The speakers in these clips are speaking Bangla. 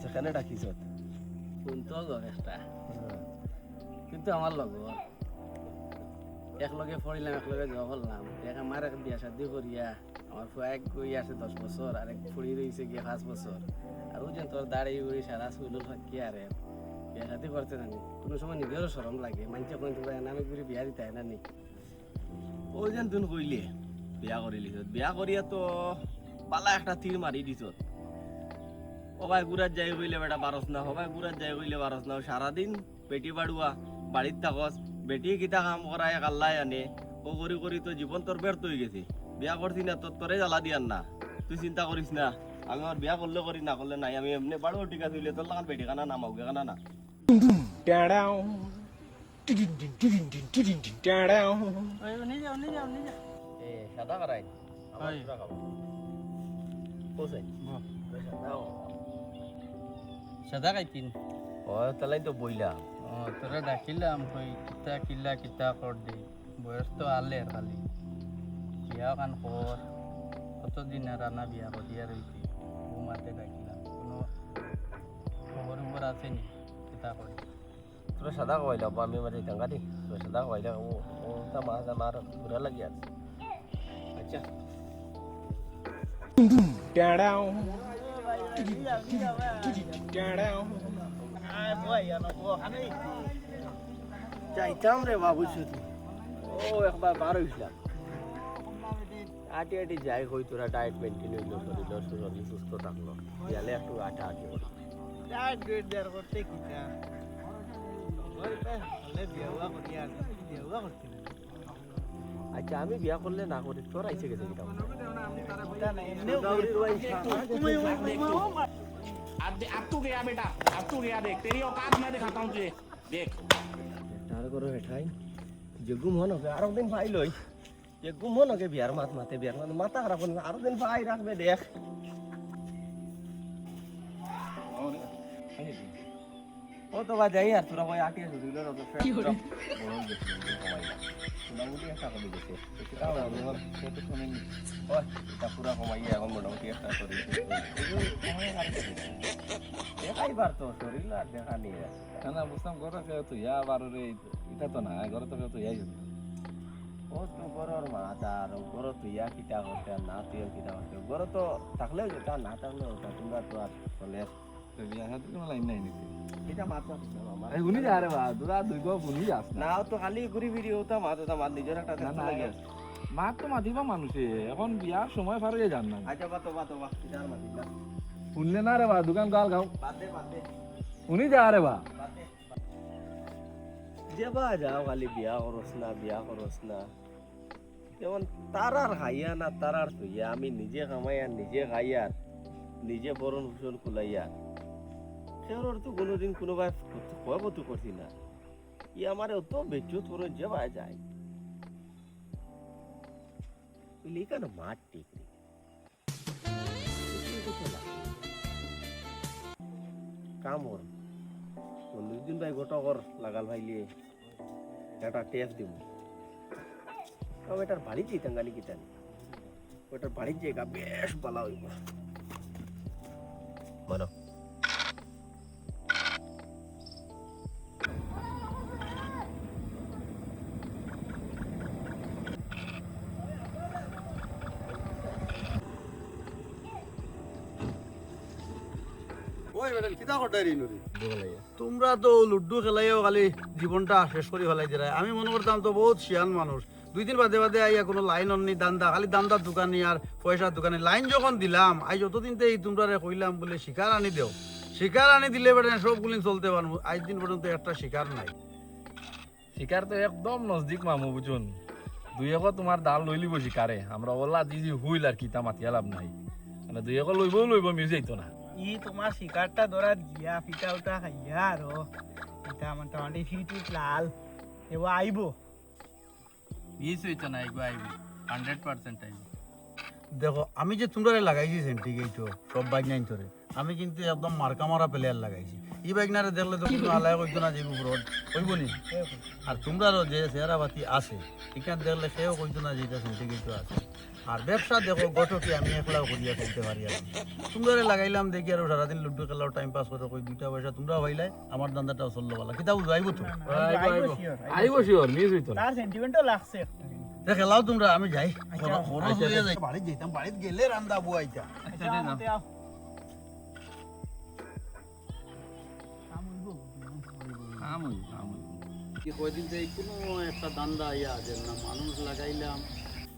সেখানে ডাকিস শুনতো একটা কিন্তু আমার লগ একলগে পড়িলাম একলগে জব করলাম আমার এক বিয়া শাদি করিয়া আমার ফুয়াক গই আছে 10 বছর আর এক ফুড়ি রয়েছে গিয়ে 5 বছর আর ওই যে তোর দাঁড়িয়ে উড়ি সারা চুলুল ফাঁকি আরে বিয়া শাদি করতে জানি কোনো সময় নিজেরও শরম লাগে মানুষে কোন আমি ঘুরে বিয়া দিতে হয় না নি ওই যেন তুন কইলে বিয়া করিলি বিয়া করিয়া তো পালা একটা তীর মারি দিছ সবাই গুড়ার যাই কইলে বেটা বারস না সবাই গুড়ার যাই কইলে বারস না সারাদিন বেটি বাড়ুয়া বাড়ির থাকস বেটি কিতা কাম করায় আল্লাহ আনে ও করি করি তো জীবন তোর ব্যর্থ হয়ে গেছে বিয়া করছি না তোরে জ্বালা দিয়ান না তুই চিন্তা করিস না আমি আর বিয়া করলে করি না করলে নাই আমি এমনি বাড়ো টিকা তুইলে তোর লাগান বেটি কানা না মাউকে কানা না সাদা করাই সাদা খাইতিন ও তালাই তো বইলা তোরা ডাকিলাম কই কিতা কিল্লা কিতা কর দে বয়স তো আলে খালি বিয়া কান কর কতদিন রানা বিয়া করিয়া রইছি মাতে ডাকিলাম কোনো খবর খবর আছে নি কিতা করে তোরা সাদা কইলা আমি মানে টাঙ্গা দি তোরা সাদা কইলা ও তা মার বুড়া লাগি আছে আচ্ছা যাইতাম রে বাবু শুধু ও একবার বার হইছিলাম আটি আটি যাই হই তোরা ডায়েট মেনটেন হইলো শরীর সুস্থ থাকলো গেলে একটু আটা আটি করি ডায়েট গ্রেড দেওয়ার করতে কিটা বিয়া করতে আচ্ছা আমি বিয়া করলে না করি তোর আইসে গেছে কিটা अब तू गया बेटा अब तू गया देख तेरी औकात मैं दिखाता हूँ तुझे देख তার করে হেঠাই যে গুম হন হবে আরো দিন ভাই লই যে গুম হন হবে বিয়ার মাতে বিয়ার মাথা খারাপ হন আরো দিন ভাই রাখবে দেখ ও তো বা যাই আর তোরা ভাই আটি আছে দুইলো রত কি করে বড় দেখি কমাই মোটামুটি একটা কমে গেছে সেটা আমি সেটা শুনে নি ও এটা পুরা কমাই এখন মোটামুটি একটা করি দেখাই বার তো শরীর আর দেখা নিয়ে না বুঝতাম ঘরে কেউ তো ইয়া বারোরে এটা তো না ঘরে তো কেউ তো ইয়াই ও তো গরর মাথা আর গর তো ইয়া কিটা করতে না তুই কিটা করতে গর তো থাকলেও যেটা না থাকলেও ওটা তোমরা তো আর চলে বিয়া হাতে কোনো লাইন নাই নাকি এটা মাথা আমার এই গুনি যা রে বা দুরা দুই গো গুনি যাস না তো খালি ঘুরি ফিরি হতা মাথা মাত নিজের একটা না লাগে মাত তো মাতিবা মানুষে এখন বিয়ার সময় ফারে জান না আচ্ছা বাতো কিটার মাতিলা শুনলে না রে বা দোকান গাল গাও বাদে উনি যা রে বা যেবা যাও খালি বিয়া করস না যেমন তারার খাইয়া না তারার থইয়া আমি নিজে কামাইয়া নিজে খাইয়ার নিজে বরণ ভূষণ কুলাইয়া সেওর তো কোনোদিন কোনোবাই খোয়াবতো করছি না ই আমার অত বেজ্জত করে যেবা যায় কেন মাঠ টিকরি কামর দুদিন ভাই গোটকর লাগাল ভাইলিয়ে একটা টেস্ট দিব এটার বাড়ি যেতাম গালি কিতান ওটার বাড়ির জায়গা বেশ ভালো হইব বলো তোমরা তো লুড্ডু খেলাইও খালি জীবনটা শেষ করে ফেলাই দিলাই আমি মনে করতাম তো বহুত শিয়ান মানুষ 2 দিন বাদে আইয়া কোনো লাইন অননি দান্দা খালি দান্দার দোকানি আর পয়সার দোকানে লাইন যখন দিলাম আজ যতদিন তো এই তোমরা কইলাম বলে শিকার আনি দেও শিকার আনি দিলে বেটা সবগুলি চলতে পারবো আজ দিন পর্যন্ত একটা শিকার নাই শিকার তো একদম নজদিক মামু বুঝুন দুই এক তোমার দাল লইলিব শিকারে আমরা ওলা দিদি হুইল আর কিতা মাতিয়া লাভ নাই মানে দুই এক লইব মিউজিক তো না ই তোমার শিকারটা ধরা দিয়া ফিটা উঠা খাইয়া আর এটা মোটামুটি ফিট লাল এবার আইব মিস হইতো না আইব 100% আইব দেখো আমি যে তোমরা লাগাইছি সেন্টিগেটও সব বাইক নাইন ধরে আমি কিন্তু একদম মার্কা মারা প্লেয়ার লাগাইছি এই বাইক নারে দেখলে তো কোনো আলায় কইতো না যে রোড কইব নি আর তোমরারও যে চেহারাপাতি আছে এখান দেখলে সেও কইতো না যে এটা সেন্টিগেটও আছে আর ব্যবসা দেখো গঠকে আমি একলাও করিয়া চলতে পারি আর তোমরা লাগাইলাম দেখি আর সারাদিন লুডু খেলাও টাইম পাস করে কই 2টা পয়সা তোমরা ভাইলাই আমার দান্দাটাও চললো বলা কিতা বুঝো আইব তো আইব শিওর মিস হইতো না তার সেন্টিমেন্টও লাগছে একটা তে খেলাও তোমরা আমি যাই খরচ হইয়া যাই বাড়ি যাইতাম বাড়িতে গেলে রান্দা বুয়াইতা কি কয়দিন থেকে কোনো একটা দান্দা আইয়া যে না মানুষ লাগাইলাম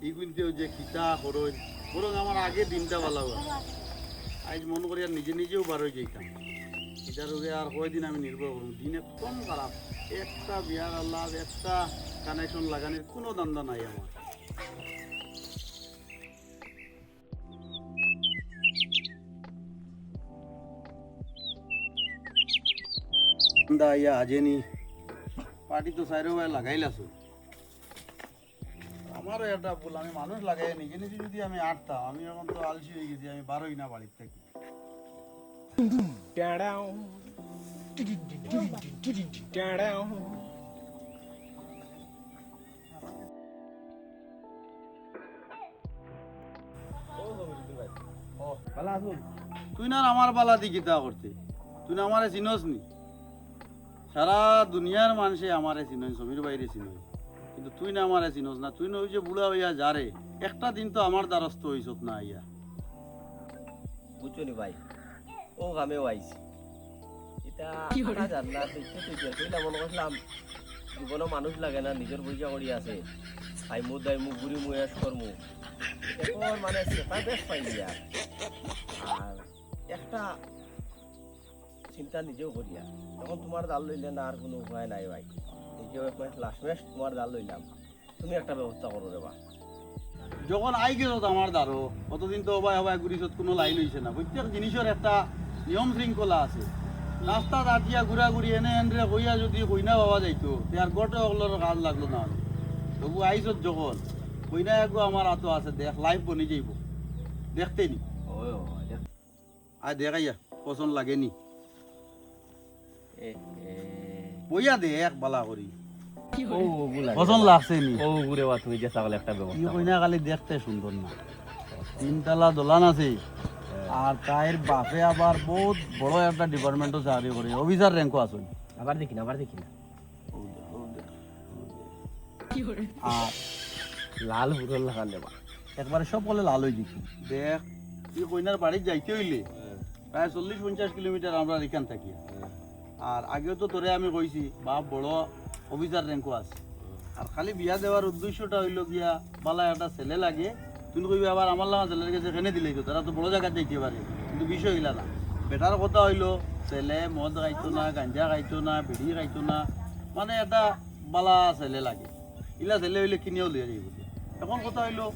এই কিন্তু যে খিতা খরচ বরং আমার আগে দিনটা ভালো হয় আজ মনে করি আর নিজে নিজেও বার হয়ে যাইতাম এটার উপরে আর কয়দিন আমি নির্ভর করুন দিন একদম খারাপ একটা বিয়ার আল্লাহ একটা কানেকশন লাগানোর কোনো দান্দা নাই আমার দান্দা আইয়া আজেনি পার্টি তো সাইরো ভাই লাগাইলাছো আমারও একটা ভুল আমি মানুষ লাগাই নিজে নিজে যদি আমি আটতাম আমি এখন তো আলসি হয়ে গেছি আমি বারোই না বাড়ির থেকে তুই না আমার বালা দি গীতা করতে তুই না আমারে চিনস নি সারা দুনিয়ার মানুষে আমারে চিনই সমীর বাইরে চিনই কিন্তু তুই না আমারে চিনস না তুই না ওই যে বুড়া হইয়া যারে একটা দিন তো আমার দ্বারস্থ হইছত না আইয়া বুঝছো নি ভাই ও গামেও আইছি এটা আটা জানলা দেখতে তুই কইলা মনে করলাম জীবনে মানুষ লাগে না নিজের পয়সা করি আছে ভাই মুখ দাই মুখ ঘুরি মুখ এস করমু এখন মানে সেটা বেশ পাইলি আর একটা চিন্তা নিজেও করিয়া এখন তোমার জাল লইলে না আর কোনো উপায় নাই ভাই নিজেও এক মাস লাস্ট মাস তোমার জাল লইলাম তুমি একটা ব্যবস্থা করো রে বা যখন আই গেল আমার দ্বারো কতদিন তো অবাই অবাই ঘুরিছত কোনো লাইন হইছে না প্রত্যেক জিনিসের একটা নিয়ম শৃঙ্খলা আছে রাস্তা দাঁড়িয়া ঘুরাঘুরি এনে এনে কইয়া যদি কইনা পাওয়া যাইতো তে আর গোটে ওগুলোর কাজ লাগলো না তবু আইছত যখন কইনা একগো আমার হাতও আছে দেখ লাইভ বনি যাইব দেখতে নি আয় দেখাইয়া পছন্দ লাগেনি বইয়া দে এক বালা করি ও ওগুলা পছন্দ লাগছে নি ও ঘুরে বা তুমি যে ছাগল একটা ই ব্যবস্থা কইনা খালি দেখতে সুন্দর না তিনতলা দোলান আছে আর তাইর বাপে আবার বহুত বড় একটা ডিপার্টমেন্টও চাকরি করে অফিসার র্যাঙ্কও আছে আবার দেখি না আর লাল হুরল লাগান দেবা একবারে সকলে লাল হয়ে গেছি দেখ তুই কইনার বাড়ি যাইতে হইলে প্রায় 40-50 কিলোমিটার আমরা এখান থাকি আর আগেও তো তোরে আমি কইছি বাপ বড় অফিসার র্যাঙ্কও আছে আর খালি বিয়া দেওয়ার উদ্দেশ্যটা হইল গিয়া বালা একটা ছেলে লাগে তুমি কইবি আবার আমার লাগা ছেলের কাছে এখানে দিলে তারা তো বড় জায়গা যাইতে পারে কিন্তু বিষয় হইলা না বেটার কথা হইলো ছেলে মদ খাইতো না গাঞ্জা খাইতো না বিড়ি খাইতো না মানে একটা বালা ছেলে লাগে ইলা ছেলে হইলে কিনেও লিয়ে যাইব এখন কথা হইলো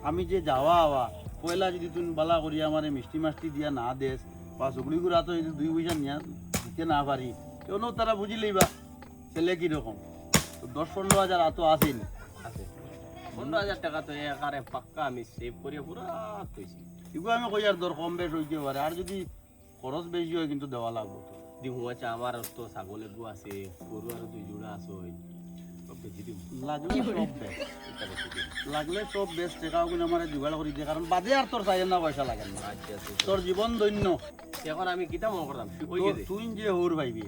আমি যে যাওয়া আওয়া পয়লা যদি তুমি বালা করি আমার মিষ্টি মাষ্টি দিয়া না দেশ বা চুগলি গুড়া তো যদি 2 পয়সা নিয়া দিতে না পারি কেন তারা বুঝি লইবা ছেলে কিরকম 10-15 হাজার আতো আসেনি আছে 15,000 টাকা তো একারে পাক্কা আমি সেভ করে পুরা কইছি এগুলো আমি কই আর দর কম বেশ হইতে পারে আর যদি খরচ বেশি হয় কিন্তু দেওয়া লাগবে তো দিমু আচ্ছা আমার তো ছাগলের গু আছে গরু আর 2 জোড়া আছে ওই সব বেশি দিমু লাগলে সব বেশ লাগলে সব বেশ টাকাও কিন্তু আমার জোগাড় করে দিয়ে কারণ বাদে আর তোর চাই না পয়সা লাগে না আচ্ছা আচ্ছা তোর জীবন দৈন্য এখন আমি কিটা মনে করতাম ওই গেছে তুই যে হোর ভাইবি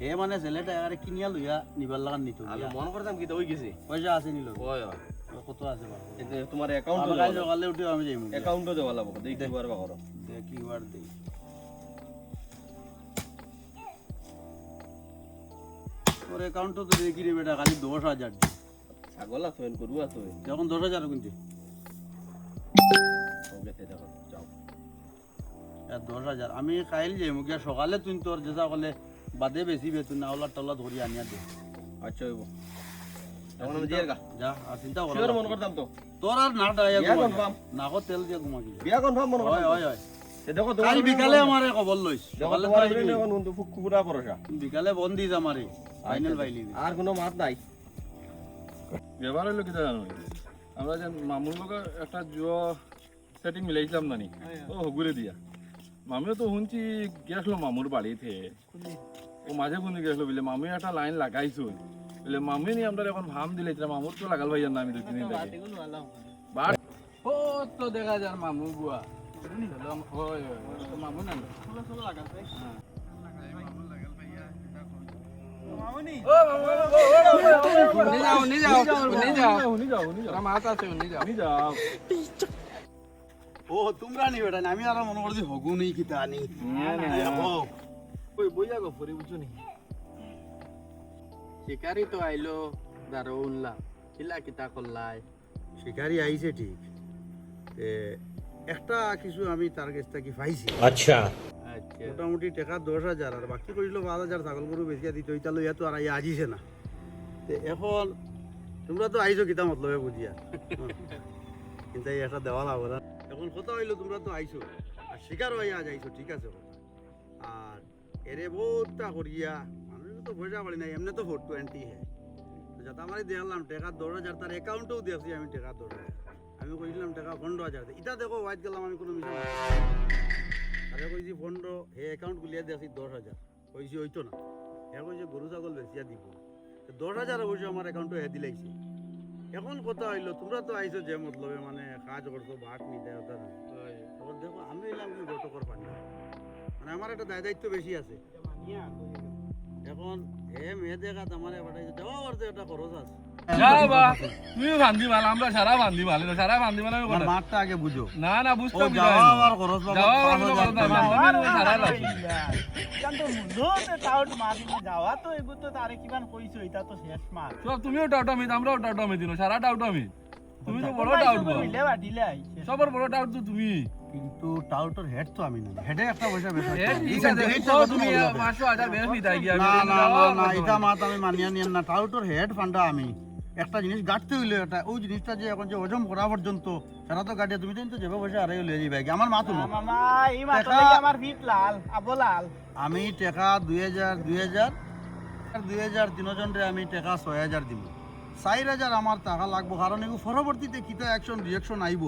এ মানে ছেলেটা এবারে কিনিয়া লইয়া নিবার লাগান নিত আমি মনে করতাম কিটা ওই গেছে পয়সা আছে নিল ওই কত আছে বাবা এতে তোমার অ্যাকাউন্ট কাল সকালে উঠে আমি যাইমু অ্যাকাউন্টও দেওয়া লাগবে দেখতে পারবা করো দেখি বার দেই তোর অ্যাকাউন্টও তো দেখি রে বেটা খালি 10,000 ছাগল আছে গরু আছে এখন 10,000 কিন্তু সব গেছে দেখো যাও 10,000 আমি কাইল যাইমু গিয়া সকালে তুই তোর যেসা কলে বাদে বেশি বেতন না ওলা টলা ধরি আনিয়া দে আচ্ছা হইব এখন আমি দিয়ে গা যা আর চিন্তা কর শিওর মনে করতাম তো তোর আর না ডাইয়া বিয়া ঘুমা confirm। না কো তেল দিয়া ঘুমা কি বিয়া কনফার্ম মনে হয় করতাম হয় হয় এ দেখো কাল বিকালে আমারে খবর লইস দেখো সকালে তোমার তো এখন কিন্তু ফুকুরা ভরসা বিকালে বন্দি আমারে ফাইনাল বাইলি আর কোনো মাত নাই ব্যাপার হইলো কিতা জানো আমরা যে মামুর লোক একটা জুয়ো সেটিং মিলাইছিলাম নানি ও ঘুরে দিয়া মামিও তো শুনছি গেছিল মামুর বাড়িতে ও মাঝে কোন গেছিল বলে মামি একটা লাইন লাগাইছো বলে মামি নি আমরা এখন ভাম দিলে মামুর তো লাগাল ভাইয়ার না আমি 2 দিন লাগে বাট ও তো দেখা যার মামু বুয়া ওই তো মামু না ও তোমরা নি বেটা আমি আর মনে করছি হগু নেই কিতা আনি ওই বইয়া গো পরে বুঝছো নি শিকারি তো আইলো দারো উনলাম কিলা কিতা করলাই শিকারি আইছে ঠিক একটা কিছু আমি তার কাছ থেকে পাইছি আচ্ছা মোটামুটি টাকা 10,000 আর বাকি কইলো 5,000 ছাগল গরু বেচিয়া দিতে ওইটা লইয়া তো আর আইয়া আজিছে না এখন তোমরা তো আইছো কিতা মতলবে বুঝিয়া কিন্তু এই একটা দেওয়া লাগবে না এখন কথা হইলো তোমরা তো আইছো আর শিকার হইয়া যাইছো ঠিক আছে আর এরে বহুতটা করিয়া মানুষ তো পয়সা পারি না এমনি তো 420 হ্যাঁ যাতে আমার দেখলাম টাকা 10,000 তার অ্যাকাউন্টেও দেখছি আমি টাকা 10,000 আমি কইছিলাম টাকা 15,000 এটা দেখো ওয়াইট গেলাম আমি কোনো মিশা আরে কইছি 15 হে অ্যাকাউন্ট গুলিয়া দেখছি 10,000 কইছি হইতো না হে কইছে গরু ছাগল বেচিয়া দিব 10,000 অবশ্য আমার অ্যাকাউন্টে হে দিলাইছে এখন কথা হইলো তোমরা তো আইছো যে মতলবে মানে কাজ করছো ভাগ নি দেয় ওটা না তখন দেখো আমি এলাম কি গটকর পানি মানে আমার একটা দায়িত্ব বেশি আছে এখন হে মেয়ে দেখা তোমার বাড়াইছে দেওয়া করতে একটা খরচ আছে যাবা তুমি বান্ধি মাল আমরা সারা বান্ধি মাল সারা বান্ধি মাল আমি কথা মাঠটা আগে বুঝো না না বুঝতে ও যাওয়া আর খরচ বাবা যাওয়া আমার কথা না বান্ধি সারা লাগি কিন্তু মুজোতে টাউট মারি যাওয়া তো এগু তো তারে কিমান কইছো এটা তো শেষ মাস সব তুমিও ডাউট আমি আমরাও ডাউট আমি দিন সারা ডাউট আমি তুমি তো বড় ডাউট গো মিলেবা দিলাই সবার বড় ডাউট তো তুমি কিন্তু টাউটর হেড তো আমি না হেডে একটা পয়সা বেশি এ ঠিক আছে তো তুমি 500,000 বেশ দিতাই গিয়া না না না না এটা মাত আমি মানিয়া নিয়েন না টাউটর হেড ফান্ডা আমি একটা জিনিস গাড়তে হইলে এটা ওই জিনিসটা যে এখন যে হজম করা পর্যন্ত সেটা তো গাড়িয়া তুমি তো যাবে পয়সা আড়াই লয়ে যাবে আমার মাথা না মামা এই মাত্র আমার ভিট লাল আবলাল আমি টাকা 2000 3জন রে আমি টাকা 6,000 দিব 4,000 আমার টাকা লাগবো কারণ এগু পরবর্তীতে কিতা অ্যাকশন রিঅ্যাকশন আইব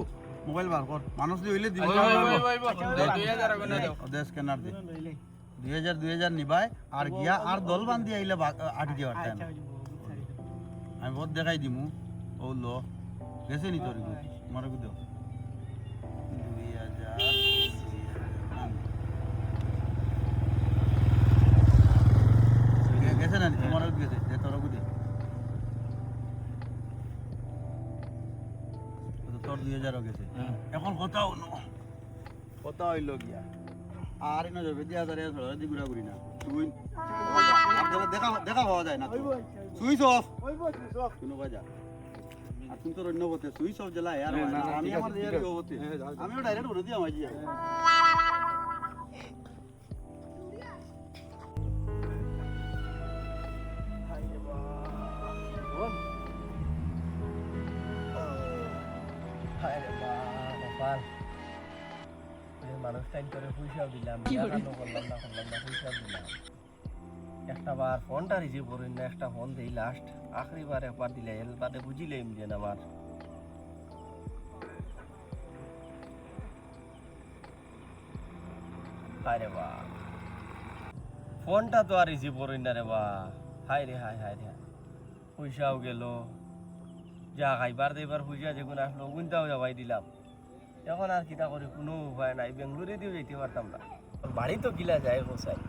মোবাইল বার কর মানুষ দি হইলে দিব 2000 আগুন দাও দেশ স্ক্যানার দে 2000 নিবাই আর গিয়া আর দল বান্ধি আইলে আট গিয়া আটটা আমি বহুত দেখাই দিমু ও লো গেছে নি তোর মারে গুদো 2000 গেছে না তোমার গেছে যে তোর গুদে তোর 2000 গেছে এখন কথা হলো কথা হইল গিয়া আর ইনো যাবে 2000 ধরে দি ঘুরা ঘুরি না তুই দেখা দেখা পাওয়া যায় না সুইচ অফ কোনো বাজা আর তুমি তো অন্য হতে সুইচ অফ জ্বালা यार আমি আমার দিয়ে হতে আমিও ডাইরেক্ট উড়ে দিয়ে আমাজি মানুষ টাইম করে পয়সাও দিলাম করলাম না পয়সাও দিলাম একটা বার ফোনটা রিসিভ করেন না একটা ফোন দেই লাস্ট আখরি বার একবার দিলে এর বাদে বুঝিলেম যে আমার আরে বা ফোনটা তো আর রিসিভ করেন না রে বা হাই রে পয়সাও গেল যা খাইবার দেবার পয়সা যেগুন আসলো ওগুনটাও যাবাই দিলাম এখন আর কিতা করি কোনো উপায় নাই বেঙ্গলোরে দিয়েও যেতে পারতাম না বাড়ি তো কিলা যায় গোসাই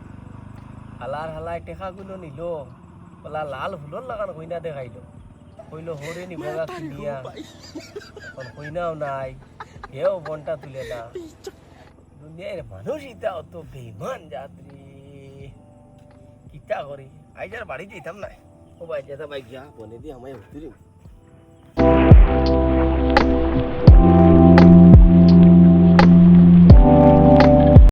হালাই টেকাগুলো নিল বলা লাল ফুলর লাগান কইনা দেখাইলো কইলো হরে নি বগা কিনিয়া এখন কইনাও নাই হেও বনটা তুলে না দুনিয়ার মানুষ ইতা অত বেইমান যাত্রী কিতা করি আইজার বাড়ি যেতাম না ও ভাই যেতা ভাই গিয়া বনে দিয়ে আমায় উঠতে